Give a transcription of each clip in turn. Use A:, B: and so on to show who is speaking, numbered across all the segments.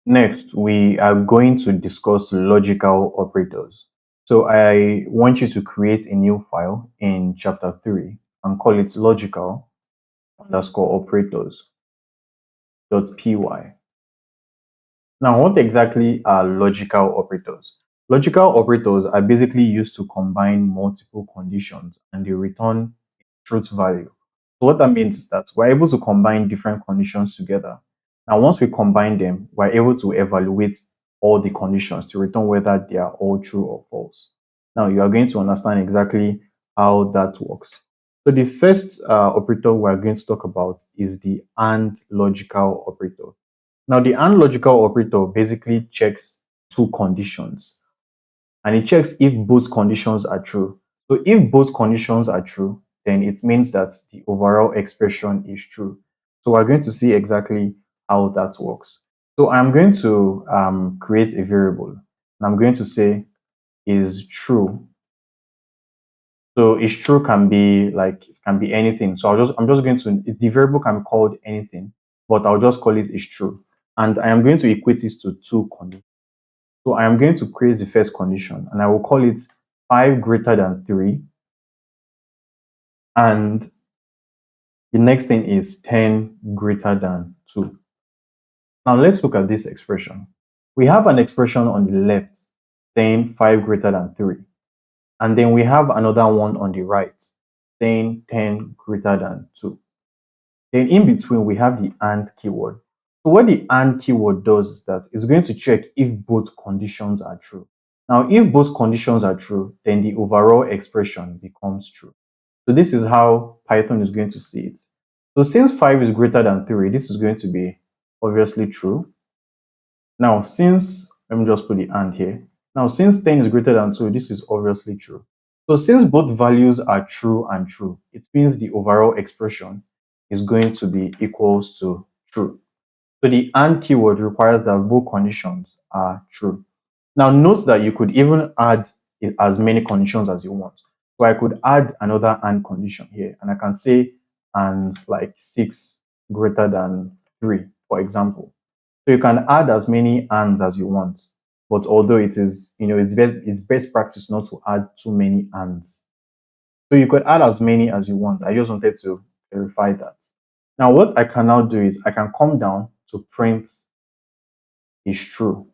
A: Next, we are going to discuss logical operators. So I want you to create a new file in chapter 3 and call it logical underscore operators dot py. Now, what exactly are logical operators? Logical operators are basically used to combine multiple conditions and they return truth value. So what that means is that we're able to combine different conditions together. Now, once we combine them, we're able to evaluate all the conditions to return whether they are all true or false. Now, you are going to understand exactly how that works. So the first operator we're going to talk about is the AND logical operator. Now, the AND logical operator basically checks two conditions and it checks if both conditions are true. So if both conditions are true, then it means that the overall expression is true. So we're going to see exactly how that works. So I'm going to create a variable and I'm going to say is true. So is true can be like it can be anything. So I'm just going to the variable can be called anything, but I'll just call it is true. And I am going to equate this to two conditions. So I am going to create the first condition and I will call it 5 greater than 3. And the next thing is 10 greater than 2. Now let's look at this expression. We have an expression on the left saying 5 greater than 3. And then we have another one on the right saying 10 greater than 2. Then in between, we have the AND keyword. So what the AND keyword does is that it's going to check if both conditions are true. Now, if both conditions are true, then the overall expression becomes true. So this is how Python is going to see it. So since 5 is greater than 3, this is going to be obviously true. Now, let me just put the AND here. Now, since 10 is greater than 2, this is obviously true. So since both values are true and true, it means the overall expression is going to be equals to true. So the AND keyword requires that both conditions are true. Now note that you could even add as many conditions as you want. So I could add another AND condition here and I can say and like 6 greater than 3, for example. So you can add as many ands as you want. But although it is, it's best practice not to add too many ands. So you could add as many as you want. I just wanted to verify that. Now, what I can now do is I can come down to print is true,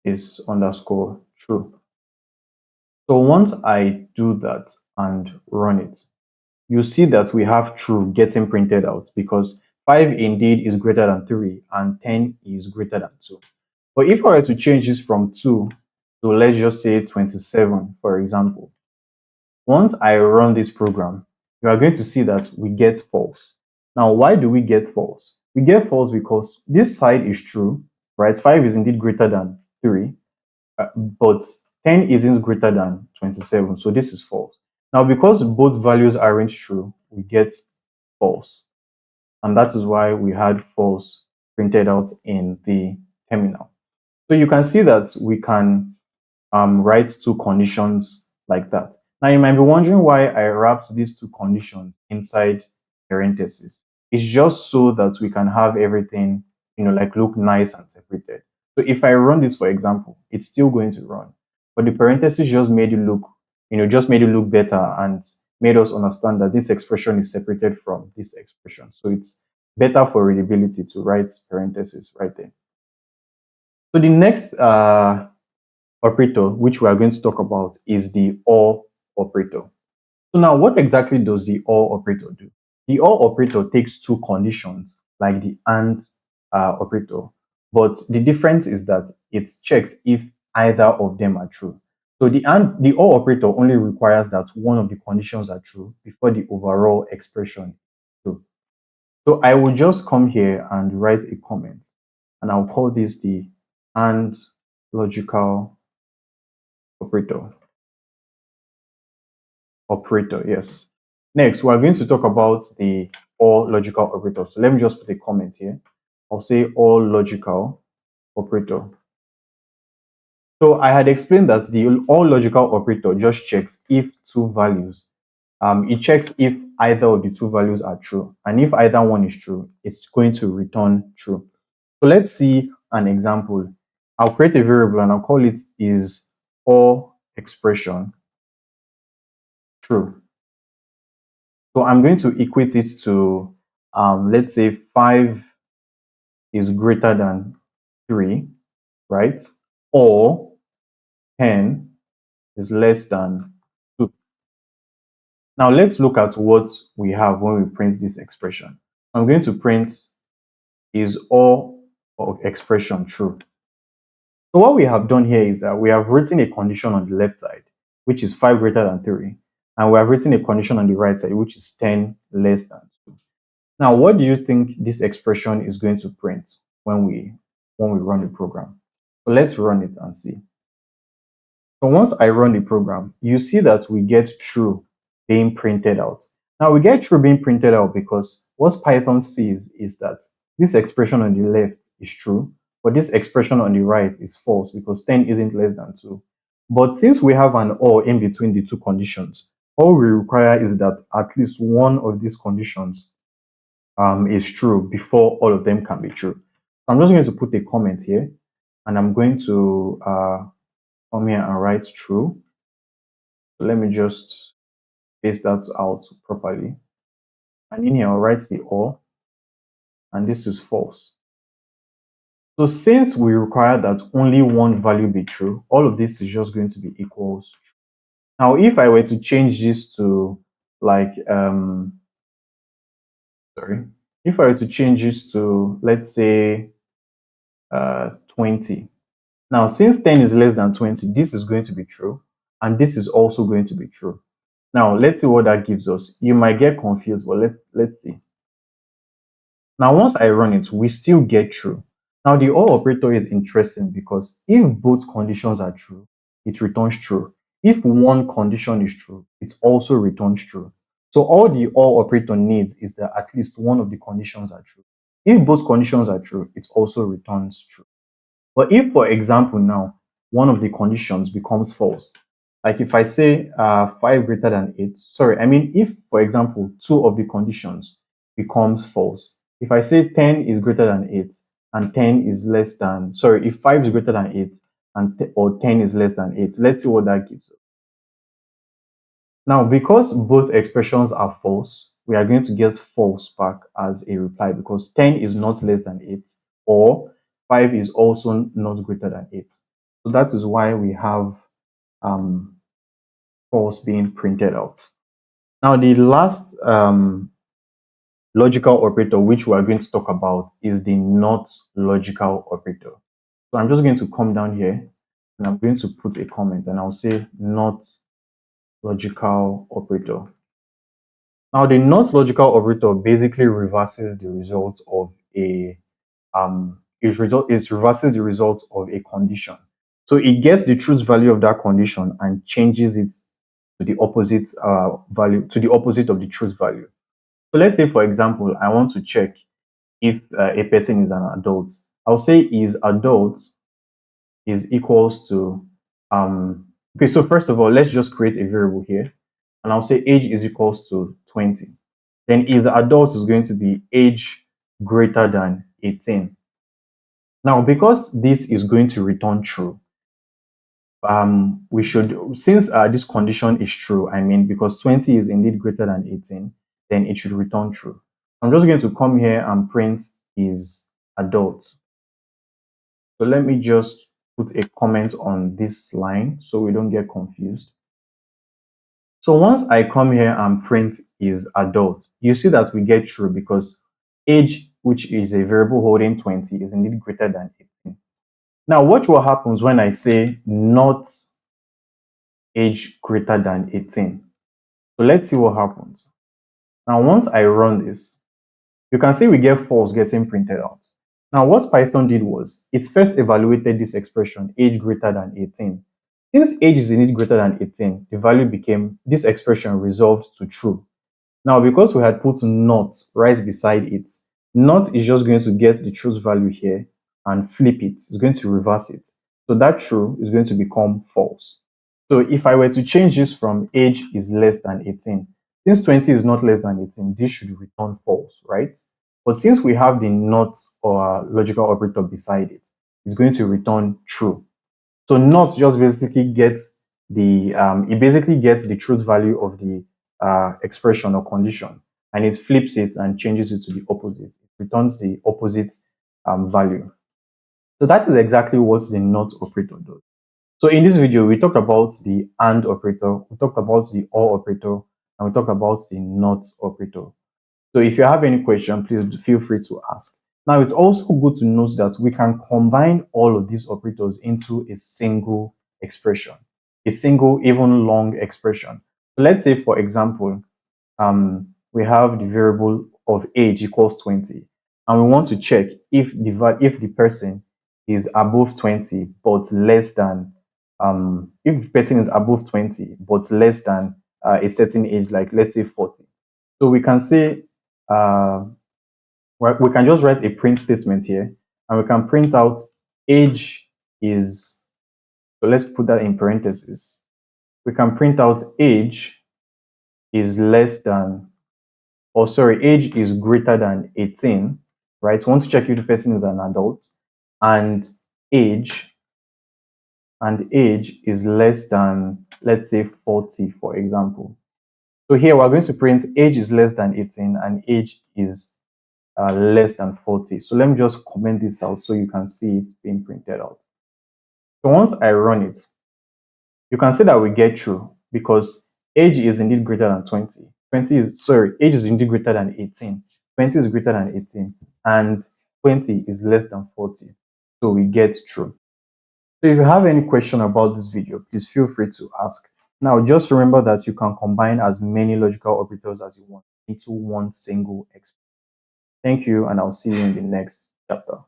A: is underscore true. So once I do that and run it, you see that we have true getting printed out because 5 indeed is greater than 3 and 10 is greater than 2. But if I were to change this from 2 to let's just say 27, for example, once I run this program, you are going to see that we get false. Now, why do we get false? We get false because this side is true, right? 5 is indeed greater than 3, but 10 isn't greater than 27, so this is false. Now, because both values aren't true, we get false. And that is why we had false printed out in the terminal. So you can see that we can write two conditions like that. Now you might be wondering why I wrapped these two conditions inside parentheses. It's just so that we can have everything, like look nice and separated. So if I run this, for example, it's still going to run. But the parentheses just made it look, better and made us understand that this expression is separated from this expression. So it's better for readability to write parentheses right there. So the next operator, which we are going to talk about, is the OR operator. So now, what exactly does the OR operator do? The OR operator takes two conditions, like the AND operator, but the difference is that it checks if either of them are true. So the OR operator only requires that one of the conditions are true before the overall expression is true. So I will just come here and write a comment, and I'll call this the AND logical operator. Operator, yes. Next, we're going to talk about the OR logical operator. So let me just put a comment here. I'll say OR logical operator. So I had explained that the OR logical operator just checks if two values. It checks if either of the two values are true. And if either one is true, it's going to return true. So let's see an example. I'll create a variable and I'll call it is or expression true. So I'm going to equate it to, let's say 5 is greater than 3, right? Or 10 is less than 2. Now let's look at what we have when we print this expression. I'm going to print is all of expression true. So what we have done here is that we have written a condition on the left side, which is 5 greater than 3. And we have written a condition on the right side, which is 10 less than 2. Now, what do you think this expression is going to print when we run the program? So let's run it and see. So once I run the program, you see that we get true being printed out. Now we get true being printed out because what Python sees is that this expression on the left is true, but this expression on the right is false because 10 isn't less than 2. But since we have an or in between the two conditions, all we require is that at least one of these conditions is true before all of them can be true. So I'm just going to put a comment here and I'm going to come here and write true. So let me just space that out properly. And in here, I'll write the or, and this is false. So since we require that only one value be true, all of this is just going to be equals true. Now, if I were to change this to like, sorry, if I were to change this to, let's say, 20. Now, since 10 is less than 20, this is going to be true, and this is also going to be true. Now, let's see what that gives us. You might get confused, but let's see. Now, once I run it, we still get true. Now, the OR operator is interesting because if both conditions are true, it returns true. If one condition is true, it also returns true. So all the OR operator needs is that at least one of the conditions are true. If both conditions are true, it also returns true. But if, for example, now one of the conditions becomes false, like if I say 5 greater than 8, sorry, I mean, if, for example, two of the conditions becomes false, if I say 10 is greater than 8 and 10 is less than, sorry, if 5 is greater than 8 and or 10 is less than 8, let's see what that gives us. Now, because both expressions are false, we are going to get false back as a reply because 10 is not less than 8 or 5 is also not greater than 8. So that is why we have false being printed out. Now, the last logical operator which we are going to talk about is the not logical operator. So I'm just going to come down here and I'm going to put a comment and I'll say not logical operator. Now, the not logical operator basically reverses the results of it reverses the results of a condition. So it gets the truth value of that condition and changes it to the opposite value, to the opposite of the truth value. So let's say, for example, I want to check if a person is an adult. I'll say is adult is equals to okay. So first of all, let's just create a variable here, and I'll say age is equals to 20. Then is the adult is going to be age greater than 18. Now, because this is going to return true, we should, since this condition is true, I mean, because 20 is indeed greater than 18, then it should return true. I'm just going to come here and print is adult. So let me just put a comment on this line so we don't get confused. So once I come here and print is adult, you see that we get true because age, which is a variable holding 20, is indeed greater than 18. Now, watch what happens when I say not age greater than 18. So let's see what happens. Now, once I run this, you can see we get false getting printed out. Now, what Python did was it first evaluated this expression, age greater than 18. Since age is indeed greater than 18, the value became, this expression resolved to true. Now, because we had put not right beside it, not is just going to get the truth value here and flip it. It's going to reverse it. So that true is going to become false. So if I were to change this from age is less than 18, since 20 is not less than 18, this should return false, right? But since we have the not or logical operator beside it, it's going to return true. So not just basically gets it basically gets the truth value of the expression or condition, and it flips it and changes it to the opposite. It returns the opposite value. So that is exactly what the not operator does. So in this video, we talked about the and operator, we talked about the or operator, and we talked about the not operator. So if you have any question, please feel free to ask. Now, it's also good to note that we can combine all of these operators into a single expression, a single, even long expression. So let's say, for example, we have the variable of age equals 20, and we want to check if the person is above 20 but less than if the person is above 20 but less than a certain age, like let's say 40. So we can say uh, we can just write a print statement here, and we can print out age is, so let's put that in parentheses. We can print out age is less than, or sorry, age is greater than 18, right? We want to check if the person is an adult, and age age is less than, let's say, 40, for example. So here we're going to print age is less than 18 and age is less than 40. So let me just comment this out so you can see it being printed out. So once I run it, you can see that we get true because age is indeed greater than 20. 20 is, sorry, age is indeed greater than 18. 20 is greater than 18 and 20 is less than 40. So we get true. So if you have any question about this video, please feel free to ask. Now, just remember that you can combine as many logical operators as you want into one single expression. Thank you, and I'll see you in the next chapter.